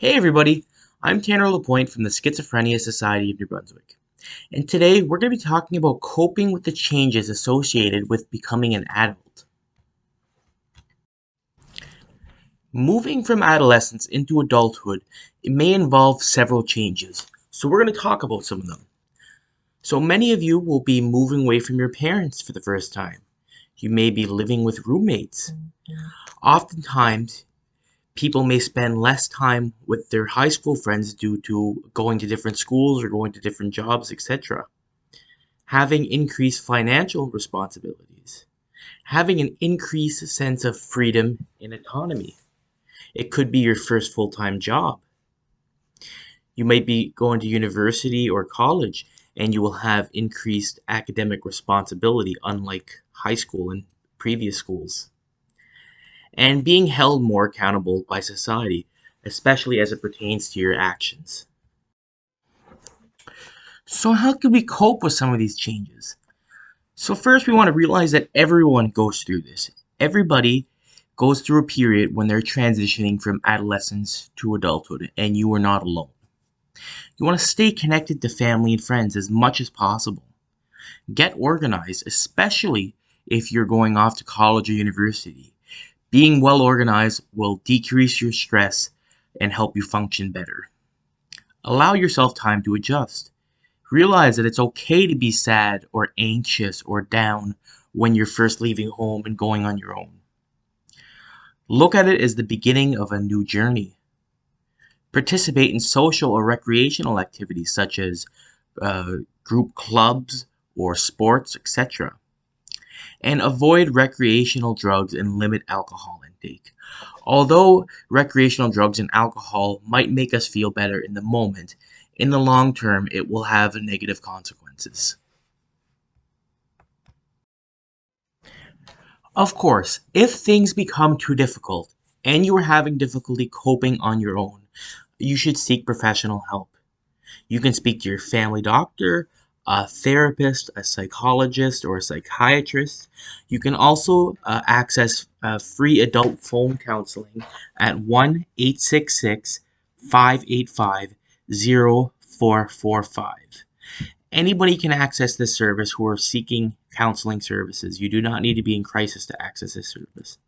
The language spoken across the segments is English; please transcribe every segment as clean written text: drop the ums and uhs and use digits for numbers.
Hey everybody, I'm Tanner LaPointe from the Schizophrenia Society of New Brunswick, and today we're going to be talking about coping with the changes associated with becoming an adult. Moving from adolescence into adulthood, it may involve several changes, so we're going to talk about some of them. So many of you will be moving away from your parents for the first time. You may be living with roommates. Oftentimes, people may spend less time with their high school friends due to going to different schools or going to different jobs, etc. Having increased financial responsibilities, having an increased sense of freedom and autonomy. It could be your first full-time job. You might be going to university or college and you will have increased academic responsibility, unlike high school and previous schools. And being held more accountable by society, especially as it pertains to your actions. So how can we cope with some of these changes? So first we want to realize that everyone goes through this. Everybody goes through a period when they're transitioning from adolescence to adulthood, and you are not alone. You want to stay connected to family and friends as much as possible. Get organized, especially if you're going off to college or university. Being well organized will decrease your stress and help you function better. Allow yourself time to adjust. Realize that it's okay to be sad or anxious or down when you're first leaving home and going on your own. Look at it as the beginning of a new journey. Participate in social or recreational activities such as group clubs or sports, etc. And avoid recreational drugs and limit alcohol intake. Although recreational drugs and alcohol might make us feel better in the moment, in the long term it will have negative consequences. Of course, if things become too difficult and you are having difficulty coping on your own, you should seek professional help. You can speak to your family doctor, a therapist, a psychologist, or a psychiatrist. You can also access free adult phone counseling at 1-866-585-0445. Anybody can access this service who are seeking counseling services. You do not need to be in crisis to access this service.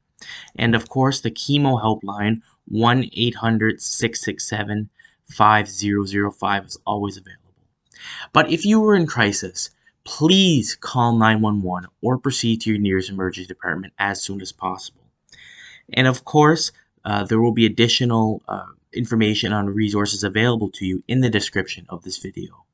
And of course, the CHIMO helpline, 1-800-667-5005, is always available. But if you were in crisis, please call 911 or proceed to your nearest emergency department as soon as possible. And of course, there will be additional information on resources available to you in the description of this video.